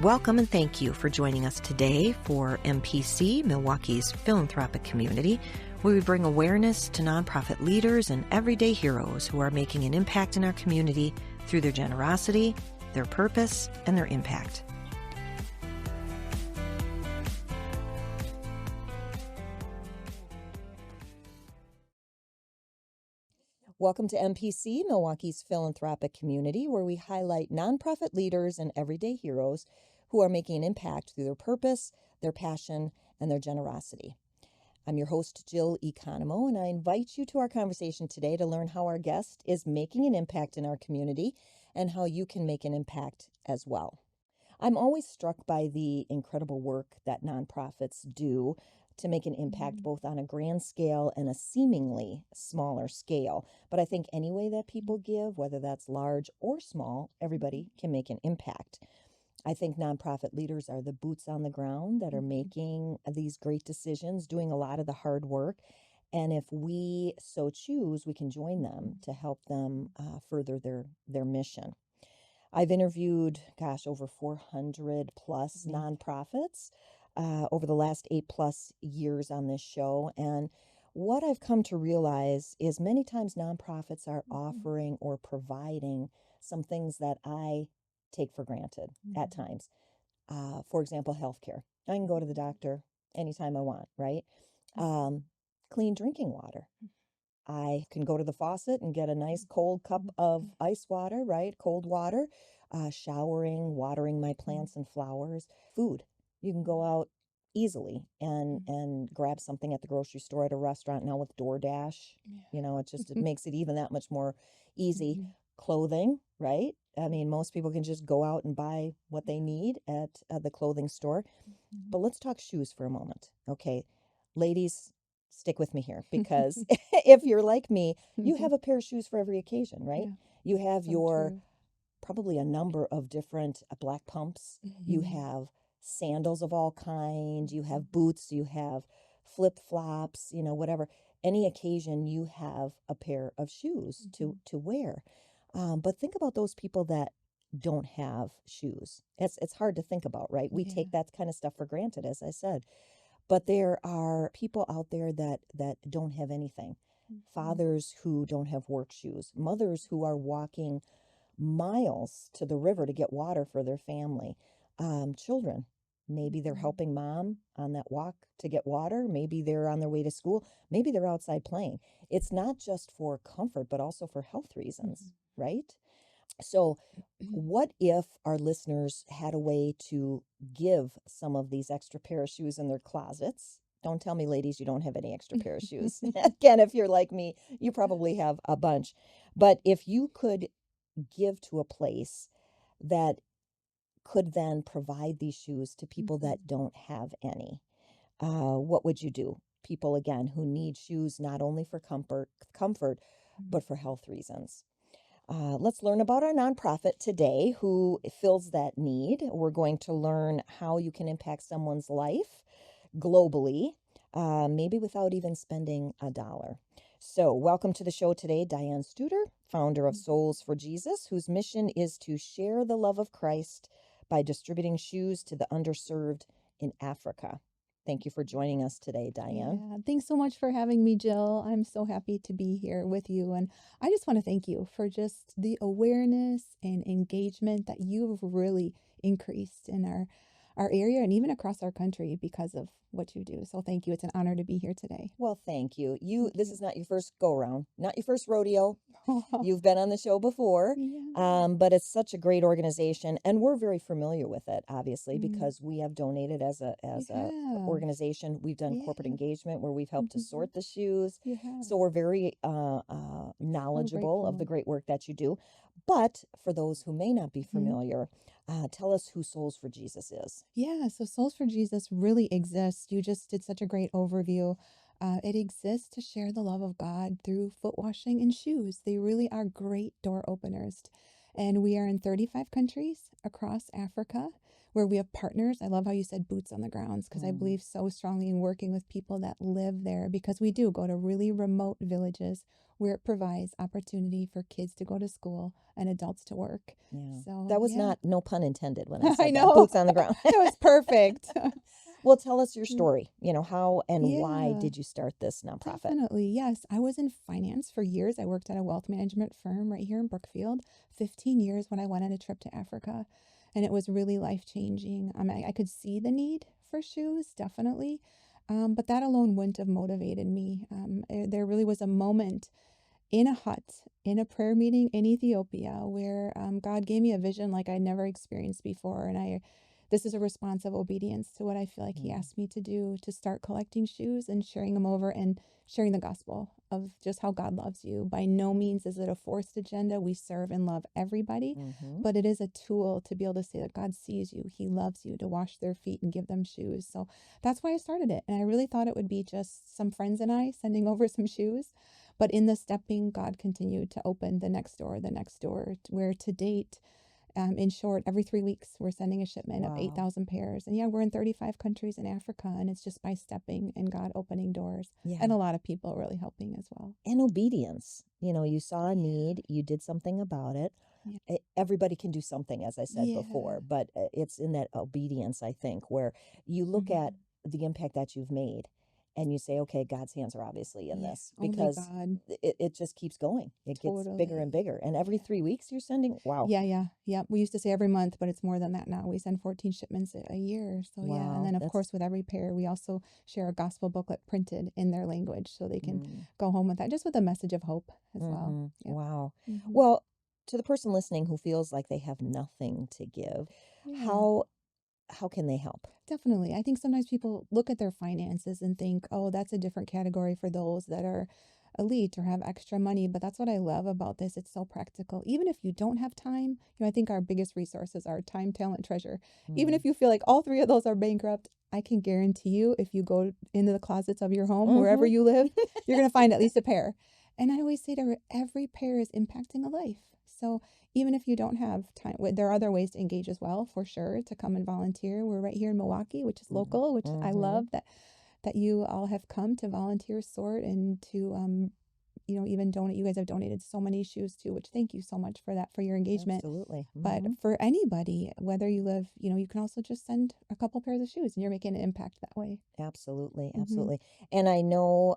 Welcome and thank you for joining us today for MPC, Milwaukee's philanthropic community, where we bring awareness to nonprofit leaders and everyday heroes who are making an impact in our community through their generosity, their purpose, and their impact. Welcome to MPC, Milwaukee's philanthropic community, where we highlight nonprofit leaders and everyday heroes who are making an impact through their purpose, their passion, and their generosity. I'm your host, Jill Economo, and I invite you to our conversation today to learn how our guest is making an impact in our community and how you can make an impact as well. I'm always struck by the incredible work that nonprofits do to make an impact both on a grand scale and a seemingly smaller scale. But I think any way that people give, whether that's large or small, everybody can make an impact. I think nonprofit leaders are the boots on the ground that are making these great decisions, doing a lot of the hard work. And if we so choose, we can join them to help them further their mission. I've interviewed, over 400 plus nonprofits over the last 8+ years on this show. And what I've come to realize is many times nonprofits are offering or providing some things that I take for granted at times. For example, healthcare. I can go to the doctor anytime I want, right? Clean drinking water. I can go to the faucet and get a nice cold cup of ice water, right? Cold water, showering, watering my plants and flowers, food. You can go out easily and grab something at the grocery store, at a restaurant now with DoorDash. You know, it makes it even that much more easy. Clothing, right? I mean, most people can just go out and buy what they need at the clothing store. But let's talk shoes for a moment. Okay, ladies, stick with me here, because if you're like me, you have a pair of shoes for every occasion, right? You have probably a number of different black pumps. You have sandals of all kinds. You have boots. You have flip-flops, whatever. Any occasion, you have a pair of shoes to wear. But think about those people that don't have shoes. It's hard to think about, right? We take that kind of stuff for granted, as I said. But there are people out there that don't have anything. Fathers who don't have work shoes. Mothers who are walking miles to the river to get water for their family. Children. Maybe they're helping mom on that walk to get water. Maybe they're on their way to school. Maybe they're outside playing. It's not just for comfort, but also for health reasons, right? So what if our listeners had a way to give some of these extra pair of shoes in their closets? Don't tell me, ladies, you don't have any extra pair of shoes. Again, if you're like me, you probably have a bunch. But if you could give to a place that could then provide these shoes to people that don't have any, what would you do? People, again, who need shoes not only for comfort, but for health reasons. Let's learn about our nonprofit today who fills that need. We're going to learn how you can impact someone's life globally, maybe without even spending a dollar. So welcome to the show today, Diane Studer, founder of Soles for Jesus, whose mission is to share the love of Christ by distributing shoes to the underserved in Africa. Thank you for joining us today, Diane. Yeah, thanks so much for having me, Jill. I'm so happy to be here with you. And I just want to thank you for just the awareness and engagement that you've really increased in our area and even across our country because of what you do. So thank you. It's an honor to be here today. Well, thank you. This is not your first go-around, not your first rodeo. You've been on the show before, but it's such a great organization, and we're very familiar with it, obviously, because we have donated as a organization. We've done corporate engagement where we've helped to sort the shoes, so we're very knowledgeable of the great work that you do. But for those who may not be familiar, tell us who Soles for Jesus is. Yeah, so Soles for Jesus really exists. You just did such a great overview. It exists to share the love of God through foot washing and shoes. They really are great door openers. And we are in 35 countries across Africa. where we have partners. I love how you said boots on the grounds because I Mm, believe so strongly in working with people that live there because we do go to really remote villages where it provides opportunity for kids to go to school and adults to work. yeah. So, That was yeah, not, no pun intended when I I said that. know. Boots on the ground. It was perfect. Well, tell us your Mm, story. How and why yeah. did you start this nonprofit? Definitely. Yes. I was in finance for years. I worked at a wealth management firm right here in Brookfield, 15 years when I went on a trip to Africa. And it was really life changing. I could see the need for shoes, definitely. But that alone wouldn't have motivated me. There really was a moment in a hut in a prayer meeting in Ethiopia where God gave me a vision like I'd never experienced before. And this is a response of obedience to what I feel like He Mm, asked me to do to start collecting shoes and sharing them over and sharing the gospel of just how God loves you. By no means is it a forced agenda. We serve and love everybody, mm-hmm. but it is a tool to be able to say that God sees you, He loves you, to wash their feet and give them shoes. So that's why I started it. And I really thought it would be just some friends and I sending over some shoes. But in the stepping, God continued to open the next door, where to date, in short, every 3 weeks, we're sending a shipment of Wow. 8,000 pairs. And yeah, we're in 35 countries in Africa, and it's just by stepping and God opening doors and Yeah. a lot of people really helping as well. And obedience. You saw a Yeah. need, you did something about it. Yeah. Everybody can do something, as I said Yeah. before, but it's in that obedience, I think, where you look at Mhm. the impact that you've made and you say, okay, God's hands are obviously in Yeah. this Only because God. it just keeps going. It gets bigger and Totally. bigger. And every Yeah. 3 weeks you're sending, wow, Yeah, yeah, yeah. We used to say every month, but it's more than that now. We send 14 shipments a year. So, yeah. And wow, then, of that's, course, with every pair, we also share a gospel booklet printed in their language so they can mm, go home with that, just with a message of hope as well. mm-hmm, Yep. wow. Hmm. Well, to the person listening who feels like they have nothing to give, Yeah. how how can they help? Definitely. I think sometimes people look at their finances and think, oh, that's a different category for those that are elite or have extra money. But that's what I love about this. It's so practical. Even if you don't have time, I think our biggest resources are time, talent, treasure. Even Mm. if you feel like all three of those are bankrupt, I can guarantee you, if you go into the closets of your home, wherever Mm-hmm. you live, you're going to find at least a pair. And I always say to her, every pair is impacting a life. So even if you don't have time, there are other ways to engage as well, for sure, to come and volunteer. We're right here in Milwaukee, which is local, which I Mm-hmm. love that you all have come to volunteer sort and to even donate. You guys have donated so many shoes too, which thank you so much for that, for your engagement. Absolutely. But Mm-hmm. for anybody, whether you live, you can also just send a couple pairs of shoes and you're making an impact that way. Absolutely. Hmm. Absolutely. And I know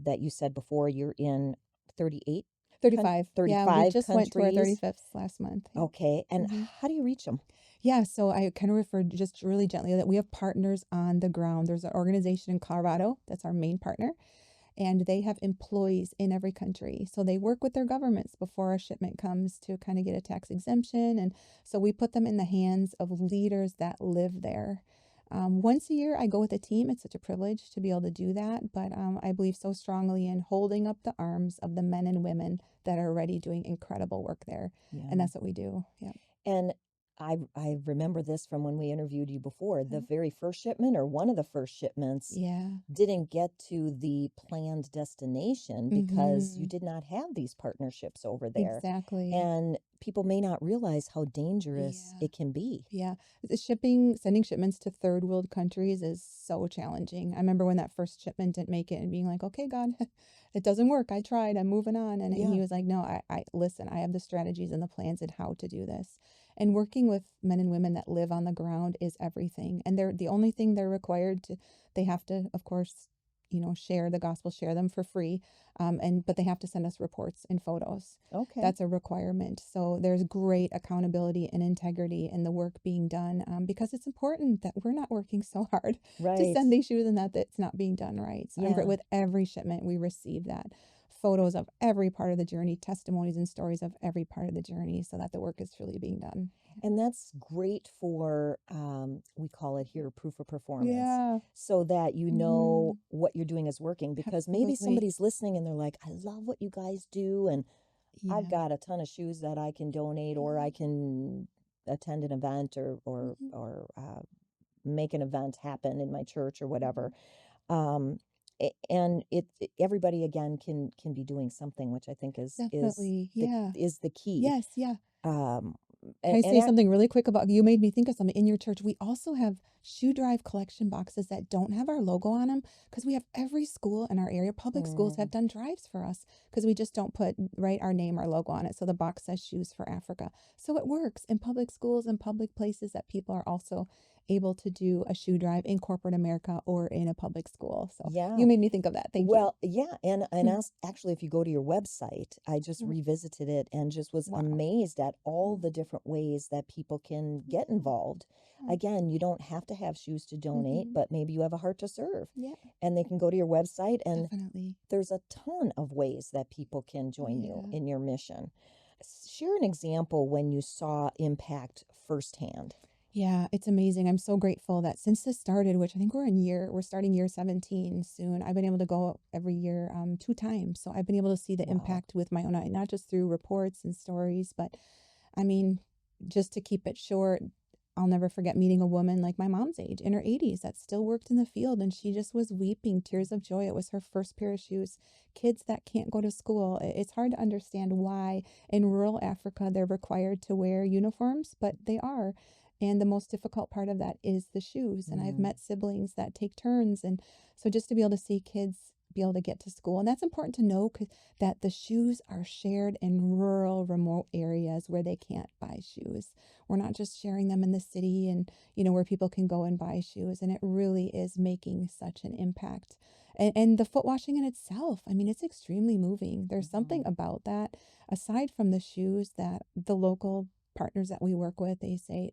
that you said before you're in 38, 35. Yeah, we 35 just went to our countries. 35th last month. Yeah. Okay. And Hmm. how do you reach them? Yeah, so I kind of referred just really gently that we have partners on the ground. There's an organization in Colorado that's our main partner, and they have employees in every country. So they work with their governments before a shipment comes to kind of get a tax exemption. And so we put them in the hands of leaders that live there. Once a year, I go with a team. It's such a privilege to be able to do that. But I believe so strongly in holding up the arms of the men and women that are already doing incredible work there. And Yeah. that's what we do. Yeah. And I remember this from when we interviewed you before. The Yeah. very first shipment or one of the first shipments Yeah. didn't get to the planned destination because you Mm-hmm. did not have these partnerships over there. Exactly. And people may not realize how dangerous Yeah. it can be. Yeah. Sending shipments to third world countries is so challenging. I remember when that first shipment didn't make it and being like, okay, God, it doesn't work. I tried. I'm moving on. And he Yeah. was like, no, I listen, I have the strategies and the plans and how to do this. And working with men and women that live on the ground is everything. And they're the only thing they're required to, they have to, of course, share the gospel, share them for free. But they have to send us reports and photos. Okay. That's a requirement. So there's great accountability and integrity in the work being done, because it's important that we're not working so hard to Right. send these shoes and that's not being done right. So I'm great Yeah. with every shipment we receive that. Photos of every part of the journey, testimonies and stories of every part of the journey so that the work is truly being done. And that's great for, we call it here proof of performance, Yeah. so that you know Hmm. what you're doing is working. Because maybe Absolutely. somebody's listening and they're like, I love what you guys do. And I've Yeah. got a ton of shoes that I can donate, or I Yeah. can attend an event Hmm. or make an event happen in my church or Hmm. whatever. Um, and everybody again can be doing something, which I think is Definitely. the Yeah. is the key. Yes. Yeah. Um, Can I and say something really quick about you made me think of something in your church? We also have shoe drive collection boxes that don't have our logo on them because we have every school in our area. Public schools have mm, done drives for us because we just don't put right our name, our logo on it. So the box says Shoes for Africa. So it works in public schools and public places that people are also able to do a shoe drive in corporate America or in a public school. So yeah. you made me think of that. Thank you. Well, yeah, and Hmm. as actually, if you go to your website, I just Yeah. revisited it and just was Wow. amazed at all Yeah. the different ways that people can get Yeah. involved. Yeah. Again, you don't have to have shoes to donate, Hmm. but maybe you have a heart to serve, Yeah. and they can go to your website, and Definitely. there's a ton of ways that people can Oh join you yeah. in your mission. Share an example when you saw impact firsthand. Yeah, it's amazing. I'm so grateful that since this started, which I think we're starting year 17 soon. I've been able to go every year 2 times. So I've been able to see the Wow. impact with my own eye, not just through reports and stories, but I mean, just to keep it short, I'll never forget meeting a woman like my mom's age in her 80s that still worked in the field and she just was weeping tears of joy. It was her first pair of shoes. Kids that can't go to school, it's hard to understand why in rural Africa they're required to wear uniforms, but they are. And the most difficult part of that is the shoes. And I've Mm, met siblings that take turns. And so just to be able to see kids be able to get to school, and that's important to know that the shoes are shared in rural, remote areas where they can't buy shoes. We're not just sharing them in the city and, where people can go and buy shoes. And it really is making such an impact. And the foot washing in itself, I mean, it's extremely moving. There's something mhm. about that, aside from the shoes that the local partners that we work with, they say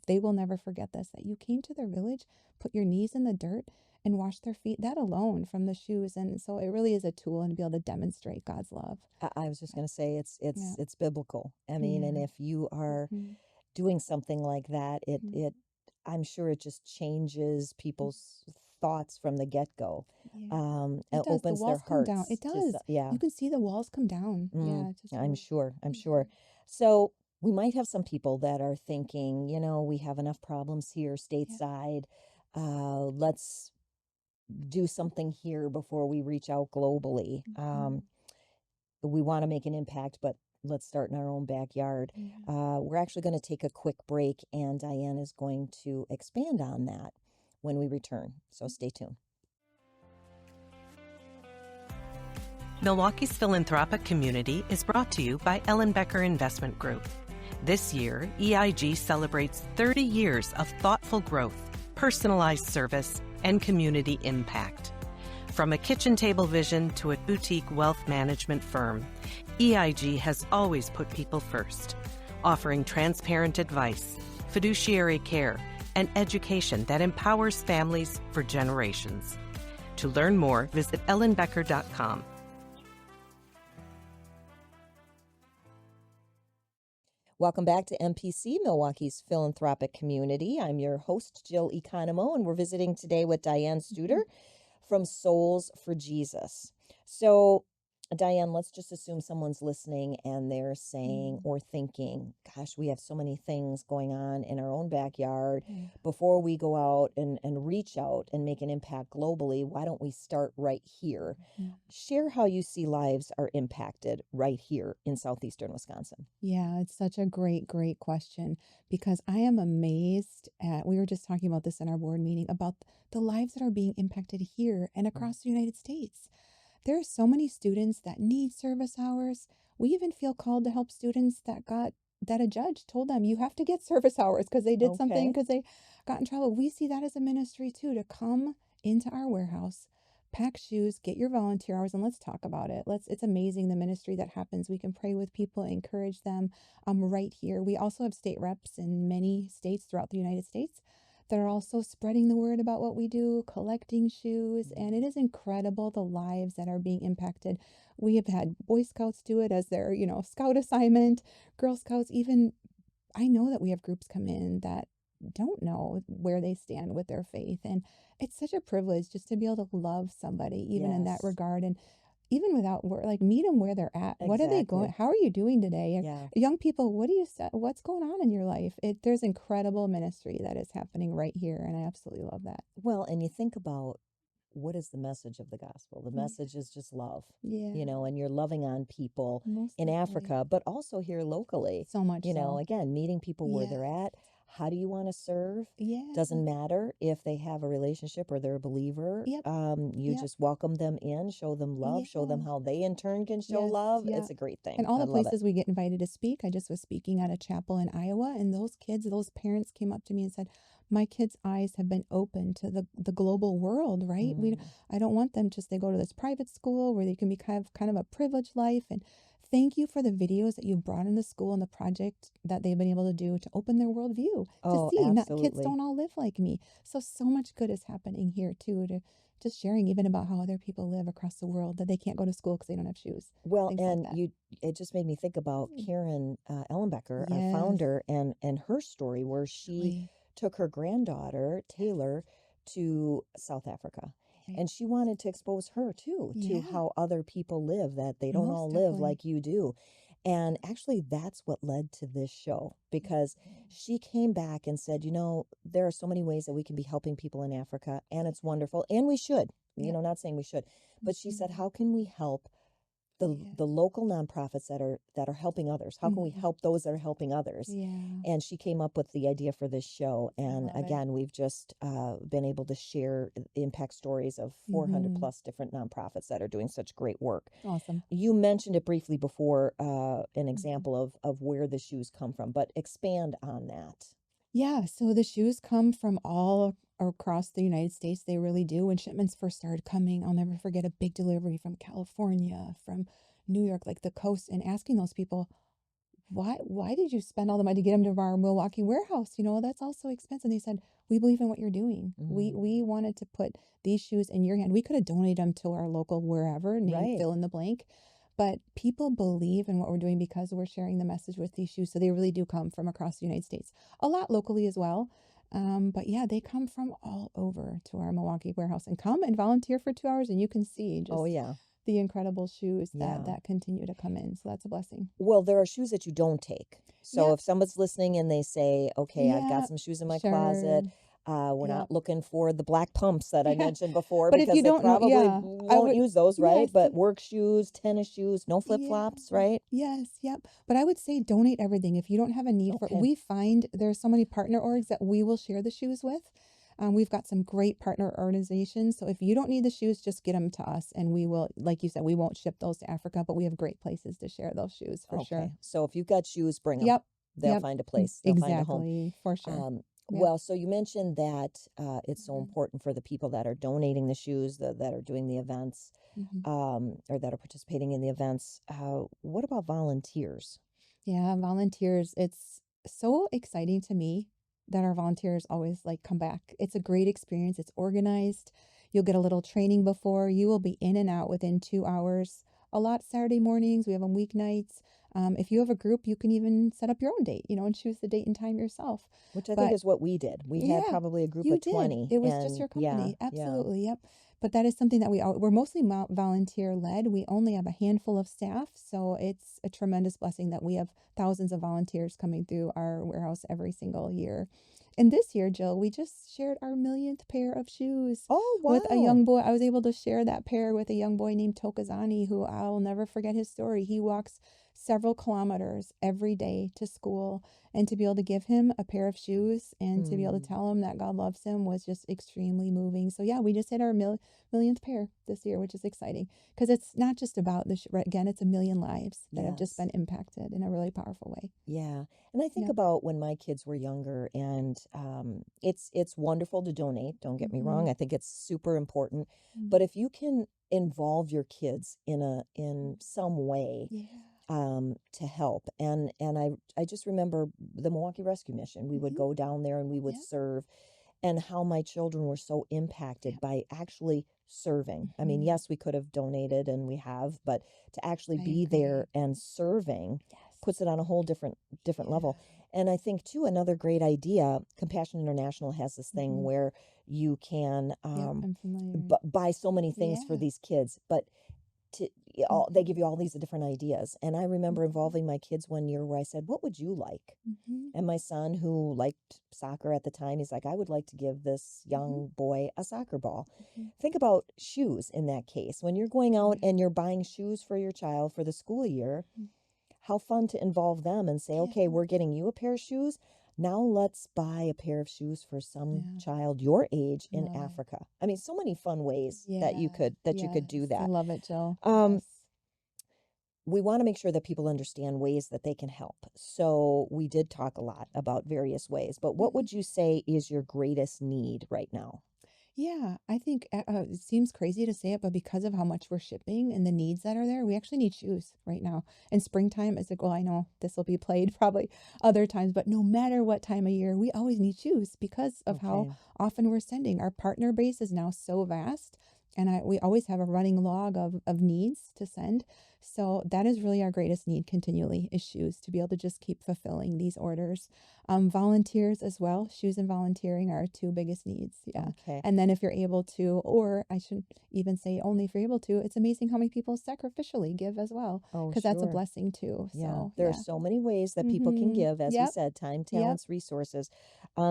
they will never forget this, that you came to their village, put your knees in the dirt, and washed their feet. That alone from the shoes. And so it really is a tool and to be able to demonstrate God's love. I was just going to say Yeah. it's biblical. I mean, and Yeah. if you are Hmm. doing something like that, it I'm sure it just changes people's thoughts from the get-go. Yeah. It It does. The opens their walls come down. It hearts to does. yeah. You can see the walls come down. Yeah. It just I'm really. sure. I'm Hmm. sure. So we might have some people that are thinking, we have enough problems here Yeah. stateside. Let's do something here before we reach out globally. Hmm. We want to make an impact, but let's start in our own backyard. Yeah. We're actually going to take a quick break, and Diane is going to expand on that when we return. So stay tuned. Milwaukee's philanthropic community is brought to you by Ellen Becker Investment Group. This year, EIG celebrates 30 years of thoughtful growth, personalized service, and community impact. From a kitchen table vision to a boutique wealth management firm, EIG has always put people first, offering transparent advice, fiduciary care, and education that empowers families for generations. To learn more, visit ellenbecker.com. Welcome back to MPC, Milwaukee's philanthropic community. I'm your host, Jill Economo, and we're visiting today with Diane Hmm. Studer from Souls for Jesus. So, Diane, let's just assume someone's listening and they're saying Hmm. or thinking, gosh, we have so many things going on in our own backyard. Yeah. Before we go out and reach out and make an impact globally, why don't we start right here? Mhm. Share how you see lives are impacted right here in southeastern Wisconsin. Yeah, it's such a great, great question because I am amazed at, we were just talking about this in our board meeting about the lives that are being impacted here and Mm. across the United States. There are so many students that need service hours. We even feel called to help students that a judge told them you have to get service hours because they did something Okay. because they got in trouble. We see that as a ministry too, to come into our warehouse, pack shoes, get your volunteer hours, and let's talk about it. It's amazing the ministry that happens. We can pray with people, encourage them right here. We also have state reps in many states throughout the United States that are also spreading the word about what we do, collecting shoes, and it is incredible the lives that are being impacted. We have had Boy Scouts do it as their, scout assignment, Girl Scouts, even I know that we have groups come in that don't know where they stand with their faith. And it's such a privilege just to be able to love somebody, even in that Yes, regard. And even without word, like meet them where they're at. What are they going? exactly. How are you doing today? Yeah. Young people, what's going on in your life? There's incredible ministry that is happening right here. And I absolutely love that. Well, and you think about what is the message of the gospel? The Yeah. message is just love, Yeah. and you're loving on people Most in definitely. Africa, but also here locally. So much so. Again, meeting people where they're Yes. at. How do you want to serve? Yeah. Doesn't matter if they have a relationship or they're a believer. Yep. You Yep. just welcome them in, show them love, show them Yeah. how they in turn can show Yes. love. Yeah. It's a great And thing. all I the love it. places we get invited to speak. I just was speaking at a chapel in Iowa, and those kids, those parents came up to me and said, "My kids' eyes have been opened to the global world, right? I don't want them just they go to this private school where they can be kind of a privileged life." And thank you for the videos that you've brought in the school and the project that they've been able to do to open their worldview to Oh, see not kids absolutely. don't all live like me. So much good is happening here too. To just sharing even about how other people live across the world that they can't go to school because they don't have shoes, Well, things like and that. it just made me think about Mm. Karen Ellenbecker, our Yes, founder, and her story where she really. took her granddaughter, Taylor, to South Africa. Right. And she wanted to expose her too to Yeah, how other people live, that they don't all most live definitely. like you do. And actually, that's what led to this show because she came back and said, there are so many ways that we can be helping people in Africa, and it's wonderful, and we should, Yep. not saying we should, but she said, Mhm. how can we help the Yes. local nonprofits that are helping others? How can we Mhm. help those that are helping others? Yeah, And she came up with the idea for this show. I And love it. again, we've just been able to share impact stories of 400 Mhm. plus different nonprofits that are doing such great work. Awesome. You mentioned it briefly before, an Mhm. example of where the shoes come from, but expand on that. Yeah, so the shoes come from all across the United States. They really do. When shipments first started coming, I'll never forget a big delivery from California, from New York, like the coast, and asking those people, why did you spend all the money to get them to our Milwaukee warehouse? That's all so expensive. They said, we believe in what you're doing. Mm, We wanted to put these shoes in your hand. We could have donated them to our local wherever, name right. fill in the blank. But people believe in what we're doing because we're sharing the message with these shoes. So they really do come from across the United States, a lot locally as well. But yeah, they come from all over to our Milwaukee warehouse and come and volunteer for 2 hours, and you can see Oh, just yeah. the incredible shoes that Yeah. that continue to come in. So that's a blessing. Well, there are shoes that you don't take. So Yep. if someone's listening and they say, okay, I've got Yeah, some shoes in my sure. closet, we're Yep. not looking for the black pumps that I Yeah. mentioned before But if you because they don't know, probably yeah, I won't would, use those, right? yes, But work shoes, tennis shoes, no flip yeah, flops, right? yes, yep. But I would say donate everything. If you don't have a need for, Okay. we find there's so many partner orgs that we will share the shoes with. We've got some great partner organizations. So if you don't need the shoes, just get them to us and we will, like you said, we won't ship those to Africa, but we have great places to share those shoes for sure. Okay. So if you've got shoes, bring them. Yep. They'll Yep. find a place, they'll find a home. Exactly. For sure. Yep. Well, so you mentioned that it's so Mhm. important for the people that are donating the shoes, that are doing the events, Mhm. or that are participating in the events. What about volunteers? Yeah, volunteers. It's so exciting to me that our volunteers always like come back. It's a great experience. It's organized. You'll get a little training before. You will be in and out within 2 hours. A lot Saturday mornings. We have them weeknights. If you have a group, you can even set up your own date, and choose the date and time yourself. Which I think But is what we did. We had yeah, probably a group you of did. 20, It was just and your yeah, company. yeah. Absolutely. Yep. But that is something that we're mostly volunteer led. We only have a handful of staff, so it's a tremendous blessing that we have thousands of volunteers coming through our warehouse every single year. And this year, Jill, we just shared our millionth pair of shoes Oh, with a wow. young boy. I was able to share that pair with a young boy named Tokozani, who I'll never forget his story. He walks several kilometers every day to school, and to be able to give him a pair of shoes and to be able to Mm, tell him that God loves him was just extremely moving. So yeah, we just hit our millionth pair this year, which is exciting because it's not just about again, it's a million lives that have just yes. been impacted in a really powerful way. Yeah. And I think Yep. about when my kids were younger, and it's wonderful to donate, don't get me Mm-hmm. wrong. I think it's super important. Mm-hmm. But if you can involve your kids in some way, Yeah. to help. And I just remember the Milwaukee Rescue Mission. We would Mm-hmm. go down there and we would Yep. serve, and how my children were so impacted Yep. by actually serving. I mean, Mm-hmm. yes, we could have donated and we have, but to actually I be agree. there and serving Yes. puts it on a whole different Yeah. level. And I think too, another great idea, Compassion International has this thing Mm-hmm. where you can Yep. I'm familiar. buy so many things for Yeah. these kids, but they give you all these different ideas. And I remember Mhm. involving my kids one year where I said, what would you like? Mhm. And my son, who liked soccer at the time, he's like, I would like to give this Mhm. young boy a soccer ball. Mhm. Think about shoes in that case. When you're going out Yeah. and you're buying shoes for your child for the school year, Mhm. how fun to involve them and say, okay, Yeah. we're getting you a pair of shoes. Now let's buy a pair of shoes for some Yeah. child your age in Love it. Africa. I mean, so many fun ways that you Yeah. could do Yes. I that. love it, Jill. Um, Yes. we want to make sure that people understand ways that they can help. So we did talk a lot about various ways, but what Mhm. would you say is your greatest need right now? Yeah, I think it seems crazy to say it, but because of how much we're shipping and the needs that are there, we actually need shoes right now. And springtime is like, well, I know this will be played probably other times, but no matter what time of year, we always need shoes because of how Okay. often we're sending. Our partner base is now so vast, and we always have a running log of needs to send. So that is really our greatest need continually is shoes to be able to just keep fulfilling these orders. Volunteers as well. Shoes and volunteering are our two biggest needs. Yeah. Okay. And then if you're able to, or I shouldn't even say only if you're able to, it's amazing how many people sacrificially give as well, Oh, because that's a sure. blessing too. Yeah, So there are yeah. so many ways that people can Mm-hmm. give, as we Yep. said, time, Yep. talents, resources.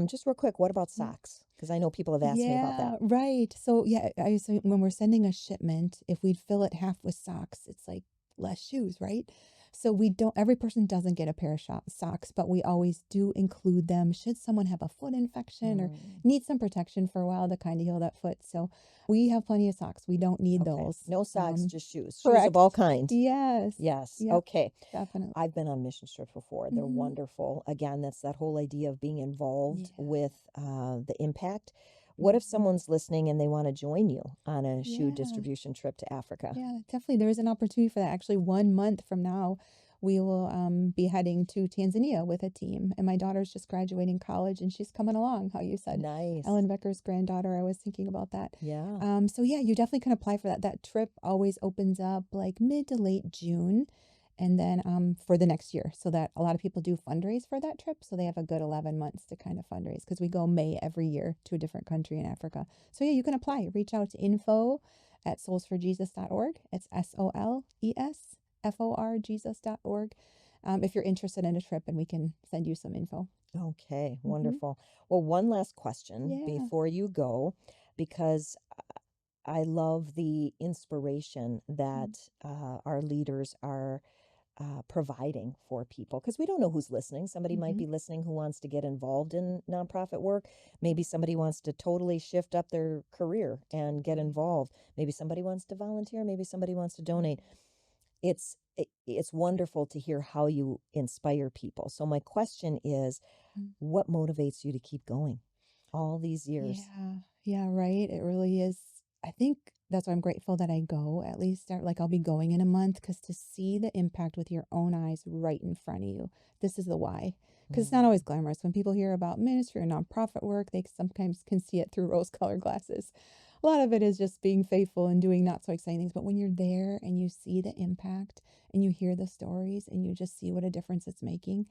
Just real quick, what about Mm. socks? Because I know people have asked me about Yeah, that. right. So yeah, so when we're sending a shipment, if we'd fill it half with socks, it's like less shoes, right? So we don't, every person doesn't get a pair of socks, but we always do include them should someone have a foot infection or Mm, need some protection for a while to kind of heal that foot. So we have plenty of socks. We don't need okay. those. No socks, just shoes. Shoes of Correct. all kind. Yes. Yes. Yep. Okay. Definitely. I've been on mission trips before. They're Hmm. wonderful. Again, that's that whole idea of being involved Yeah. with the impact. What if Hmm. someone's listening and they want to join you on a shoe Yeah. distribution trip to Africa? Yeah, definitely. There is an opportunity for that. Actually, 1 month from now, we will be heading to Tanzania with a team. And my daughter's just graduating college and she's coming along, how you said. Nice. Ellen Becker's granddaughter. I was thinking about that. Yeah. So yeah, you definitely can apply for that. That trip always opens up like mid to late June. And then for the next year, so that a lot of people do fundraise for that trip. So they have a good 11 months to kind of fundraise because we go May every year to a different country in Africa. So yeah, you can apply. Reach out to info@solesforjesus.org. It's SOLESFOR Jesus.org. If you're interested in a trip, and we can send you some info. Okay, Hmm. wonderful. Well, one last question Yeah. before you go, because I love the inspiration Mm. that our leaders are providing for people. Because we don't know who's listening. Somebody might Mm-hmm. be listening who wants to get involved in nonprofit work. Maybe somebody wants to totally shift up their career and get Right. involved. Maybe somebody wants to volunteer. Maybe somebody wants to Mm. donate. It's wonderful to hear how you inspire people. So my question is, Mm. what motivates you to keep going all these years? Yeah. Yeah, right. It really is. I think that's why I'm grateful that I go at least, like I'll be going in a month because to see the impact with your own eyes right in front of you, this is the why. Because it's not Mm, always glamorous. When people hear about ministry or nonprofit work, they sometimes can see it through rose-colored glasses. A lot of it is just being faithful and doing not so exciting things. But when you're there and you see the impact and you hear the stories and you just see what a difference it's making,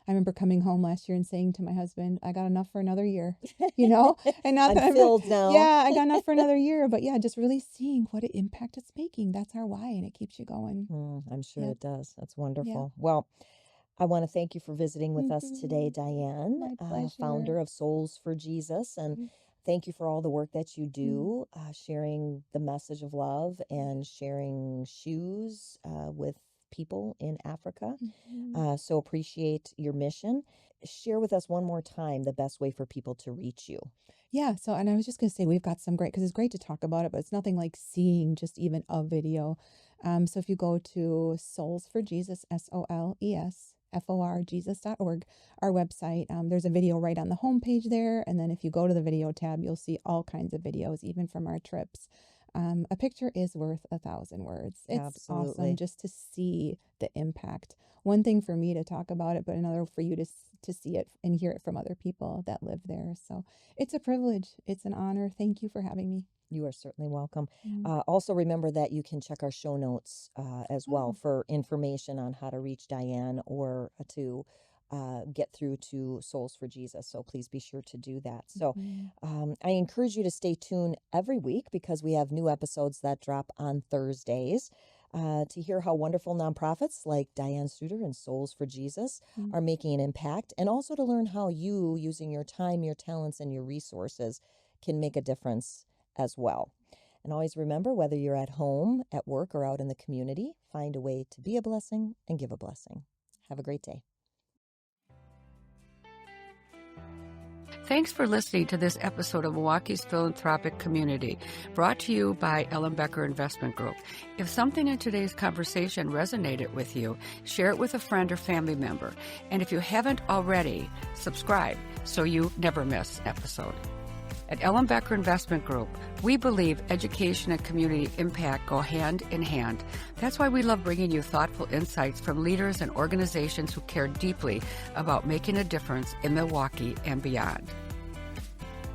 I remember coming home last year and saying to my husband, I got enough for another year, you know? And not I'm that I'm, filled now. yeah, I got enough for another year, but yeah, just really seeing what an impact it's making. That's our why, and it keeps you going. I'm sure Yep, it does. That's yep. wonderful. Well, I want to thank you for visiting with us today, Hmm. Diane, My pleasure. founder of Souls for Jesus. And Mm. thank you for all the work that you Mm. do, sharing the message of love Yeah. and sharing shoes with people in Africa. Hmm. So appreciate your mission. Share with us one more time the best way for people to reach you. Yeah, so and I was just gonna say we've got some great because it's great to talk about it, but it's nothing like seeing just even a video. So if you go to Souls for Jesus, SOLESFOR Jesus.org, our website, there's a video right on the homepage there. And then if you go to the video tab, you'll see all kinds of videos, even from our trips. A picture is worth 1,000 words. It's awesome Absolutely. just to see the impact. One thing for me to talk about it, but another for you to see it and hear it from other people that live there. So it's a privilege. It's an honor. Thank you for having me. You are certainly welcome. Mm. Also, remember that you can check our show notes as well Oh, for information on how to reach Diane or to get through to Souls for Jesus. So please be sure to do that. So I encourage you to stay tuned every week because we have new episodes that drop on Thursdays to hear how wonderful nonprofits like Diane Studer and Souls for Jesus are making an impact, and also to learn how you, using your time, your talents, and your resources, can make a difference as well. And always remember, whether you're at home, at work, or out in the community, find a way to be a blessing and give a blessing. Have a great day. Thanks for listening to this episode of Milwaukee's Philanthropic Community, brought to you by Ellen Becker Investment Group. If something in today's conversation resonated with you, share it with a friend or family member. And if you haven't already, subscribe so you never miss an episode. At Ellen Becker Investment Group, we believe education and community impact go hand in hand. That's why we love bringing you thoughtful insights from leaders and organizations who care deeply about making a difference in Milwaukee and beyond.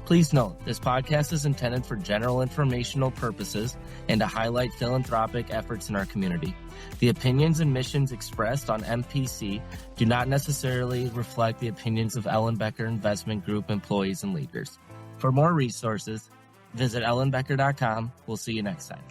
Please note, this podcast is intended for general informational purposes and to highlight philanthropic efforts in our community. The opinions and missions expressed on MPC do not necessarily reflect the opinions of Ellen Becker Investment Group employees and leaders. For more resources, visit ellenbecker.com. We'll see you next time.